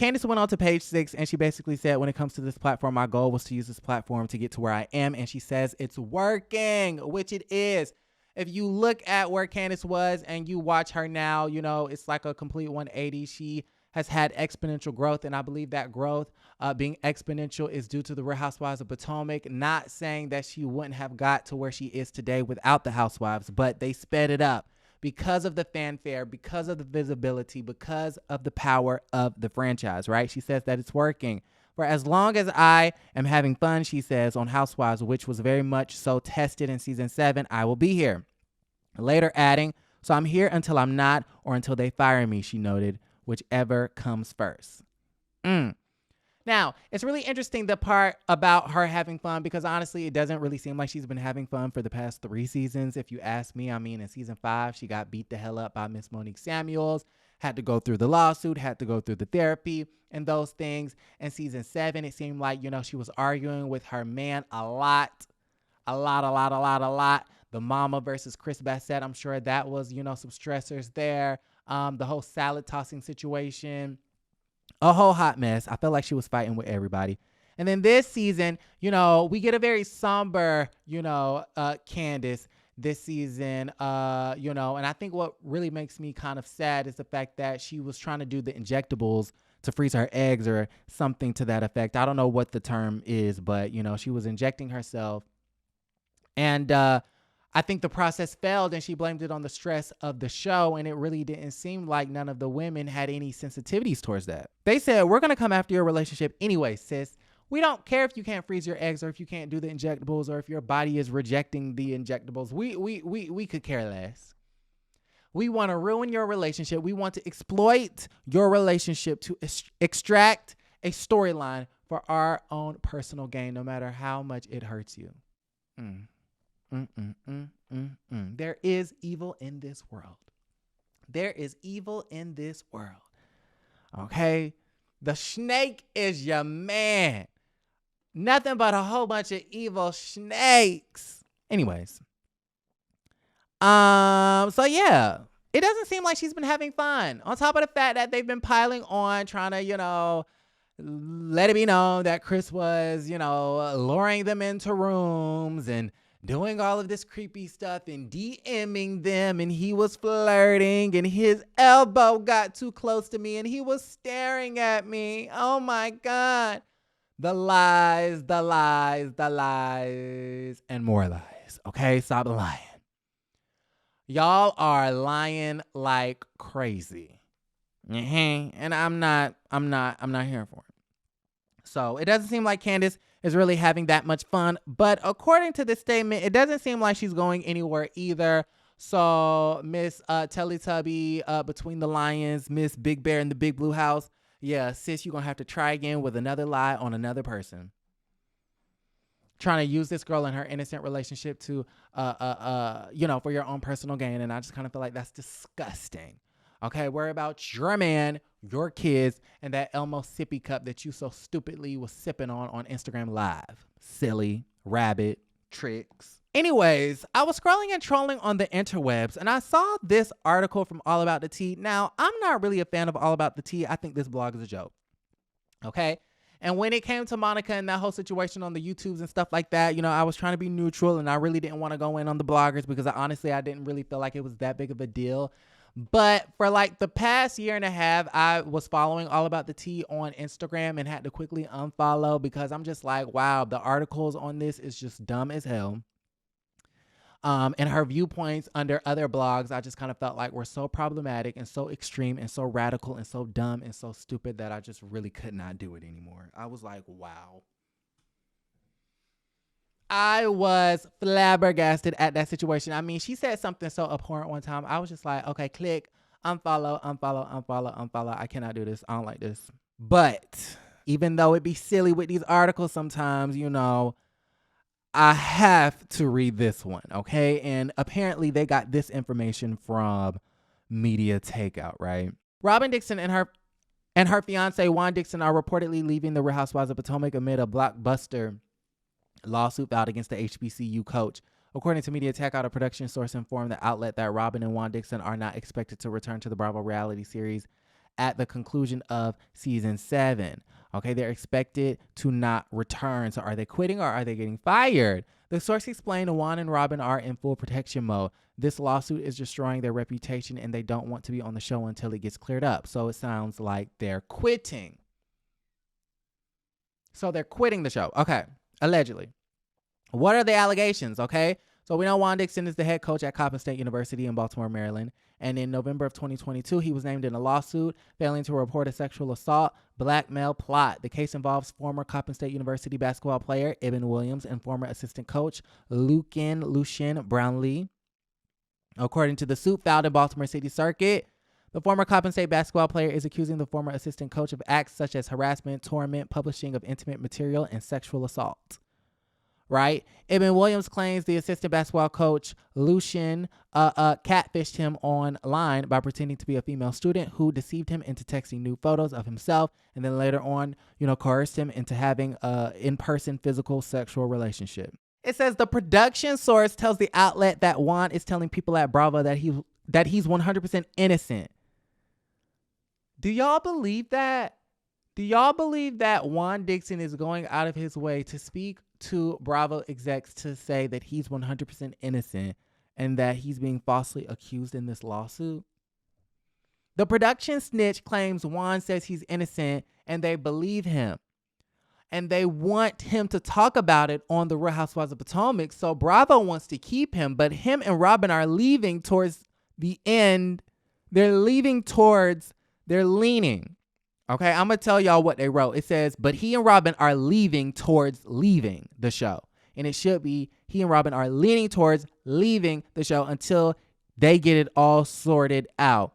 Candiace went on to page 6 and she basically said, when it comes to this platform, my goal was to use this platform to get to where I am. And she says it's working, which it is. If you look at where Candiace was and you watch her now, you know, it's like a complete 180. She has had exponential growth. And I believe that growth being exponential is due to the Real Housewives of Potomac. Not saying that she wouldn't have got to where she is today without the Housewives, but they sped it up because of the fanfare, because of the visibility, because of the power of the franchise, right? She says that it's working. For as long as I am having fun, she says, on Housewives, which was very much so tested in season 7, I will be here. Later adding, so I'm here until I'm not or until they fire me, she noted, whichever comes first. Now, it's really interesting the part about her having fun because honestly, it doesn't really seem like she's been having fun for the past 3 seasons. If you ask me, I mean, in season 5, she got beat the hell up by Miss Monique Samuels, had to go through the lawsuit, had to go through the therapy and those things. In season 7, it seemed like, you know, she was arguing with her man a lot. The mama versus Chris Bassett, I'm sure that was, you know, some stressors there. The whole salad tossing situation. A whole hot mess. I felt like she was fighting with everybody. And then this season, you know, we get a very somber, you know, Candiace this season, you know, and I think what really makes me kind of sad is the fact that she was trying to do the injectables to freeze her eggs or something to that effect. I don't know what the term is, but, you know, she was injecting herself. And I think the process failed and she blamed it on the stress of the show. And it really didn't seem like none of the women had any sensitivities towards that. They said, we're going to come after your relationship anyway, sis. We don't care if you can't freeze your eggs or if you can't do the injectables or if your body is rejecting the injectables. We could care less. We want to ruin your relationship. We want to exploit your relationship to extract a storyline for our own personal gain, no matter how much it hurts you. There is evil in this world. There is evil in this world. Okay? The snake is your man. Nothing but a whole bunch of evil snakes. Anyways. So yeah, it doesn't seem like she's been having fun. On top of the fact that they've been piling on, trying to, you know, let it be known that Chris was, you know, luring them into rooms and doing all of this creepy stuff and DMing them, and he was flirting and his elbow got too close to me and he was staring at me. Oh my God. The lies, and more lies. Okay, stop lying. Y'all are lying like crazy. And I'm not here for it. So it doesn't seem like Candiace is really having that much fun. But according to this statement, it doesn't seem like she's going anywhere either. So Miss Teletubby Between the Lions, Miss Big Bear in the Big Blue House. Yeah, sis, you're going to have to try again with another lie on another person. Trying to use this girl in her innocent relationship to, you know, for your own personal gain. And I just kind of feel like that's disgusting. Okay, worry about your man, your kids, and that Elmo sippy cup that you so stupidly was sipping on Instagram Live. Silly, rabbit, tricks. Anyways, I was scrolling and trolling on the interwebs, and I saw this article from All About the Tea. Now, I'm not really a fan of All About the Tea. I think this blog is a joke. Okay? And when it came to Monica and that whole situation on the YouTubes and stuff like that, you know, I was trying to be neutral, and I really didn't want to go in on the bloggers because I didn't really feel like it was that big of a deal. But for like the past year and a half, I was following All About the Tea on Instagram and had to quickly unfollow because I'm just like, wow, the articles on this is just dumb as hell. And her viewpoints under other blogs, I just kind of felt like were so problematic and so extreme and so radical and so dumb and so stupid that I just really could not do it anymore. I was like, wow. I was flabbergasted at that situation. I mean, she said something so abhorrent one time. I was just like, okay, click, unfollow. I cannot do this. I don't like this. But even though it be silly with these articles sometimes, you know, I have to read this one, okay? And apparently they got this information from Media Takeout, right? Robyn Dixon and her fiance Juan Dixon are reportedly leaving the Real Housewives of Potomac amid a blockbuster lawsuit filed against the HBCU coach. According to Media Takeout, a production source informed the outlet that Robyn and Juan Dixon are not expected to return to the Bravo reality series at the conclusion of season 7. Okay, they're expected to not return. So are they quitting or are they getting fired? The source explained Juan and Robyn are in full protection mode. This lawsuit is destroying their reputation and they don't want to be on the show until it gets cleared up. So it sounds like they're quitting. So they're quitting the show. Okay, allegedly. What are the allegations? Okay, so we know Juan Dixon is the head coach at Coppin State University in Baltimore, Maryland. And in November of 2022, he was named in a lawsuit failing to report a sexual assault blackmail plot. The case involves former Coppin State University basketball player Eben Williams and former assistant coach Lucien Brownlee. According to the suit filed in Baltimore City Circuit, the former Coppin State basketball player is accusing the former assistant coach of acts such as harassment, torment, publishing of intimate material, and sexual assault. Right? Eben Williams claims the assistant basketball coach, Lucien, catfished him online by pretending to be a female student who deceived him into texting nude photos of himself and then later on, coerced him into having an in-person physical sexual relationship. It says the production source tells the outlet that Juan is telling people at Bravo that he's 100% innocent. Do y'all believe that? Do y'all believe that Juan Dixon is going out of his way to speak to Bravo execs to say that he's 100% innocent and that he's being falsely accused in this lawsuit? The production snitch claims Juan says he's innocent and they believe him. And they want him to talk about it on the Real Housewives of Potomac. So Bravo wants to keep him, but him and Robyn are leaving towards the end. They're leaning. Okay, I'm going to tell y'all what they wrote. It says, but he and Robyn are leaving towards leaving the show. And it should be, he and Robyn are leaning towards leaving the show until they get it all sorted out.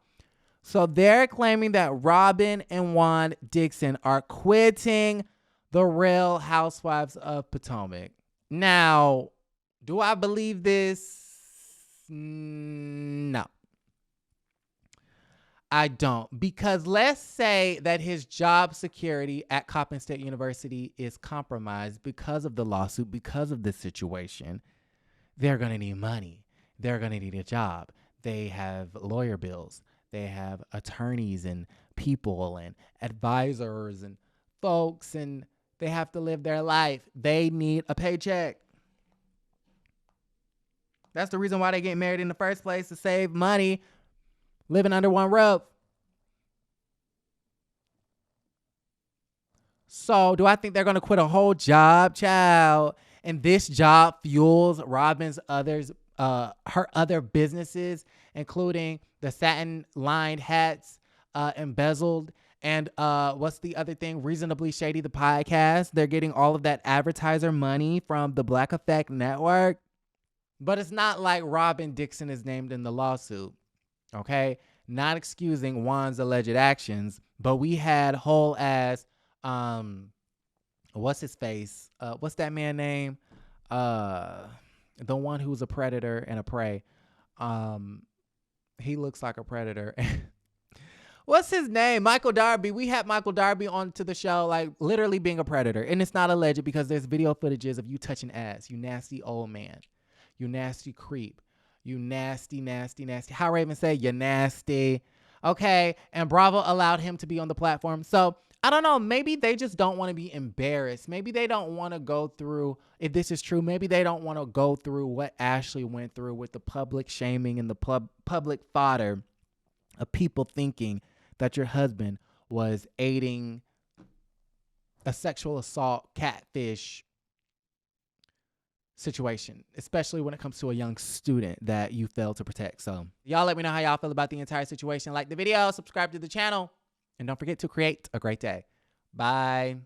So they're claiming that Robyn and Juan Dixon are quitting the Real Housewives of Potomac. Now, do I believe this? No. I don't, because let's say that his job security at Coppin State University is compromised because of the lawsuit, because of this situation. They're going to need money. They're going to need a job. They have lawyer bills. They have attorneys and people and advisors and folks, and they have to live their life. They need a paycheck. That's the reason why they get married in the first place, to save money. Living under one roof. So do I think they're going to quit a whole job, child? And this job fuels Robyn's her other businesses, including the satin-lined hats, embezzled, and what's the other thing? Reasonably Shady, the podcast. They're getting all of that advertiser money from the Black Effect Network. But it's not like Robyn Dixon is named in the lawsuit. Okay, not excusing Juan's alleged actions, but we had whole ass, what's his face? What's that man name? The one who's a predator and a prey. He looks like a predator. What's his name? Michael Darby. We had Michael Darby onto the show, like literally being a predator. And it's not alleged because there's video footages of you touching ass. You nasty old man. You nasty creep. You nasty, nasty, nasty. How Raven say, you nasty. Okay. And Bravo allowed him to be on the platform. So I don't know. Maybe they just don't want to be embarrassed. Maybe they don't want to go through, if this is true, maybe they don't want to go through what Ashley went through with the public shaming and the public fodder of people thinking that your husband was aiding a sexual assault, catfish situation, especially when it comes to a young student that you failed to protect. So y'all let me know how y'all feel about the entire situation. Like the video, subscribe to the channel, and don't forget to create a great day. Bye.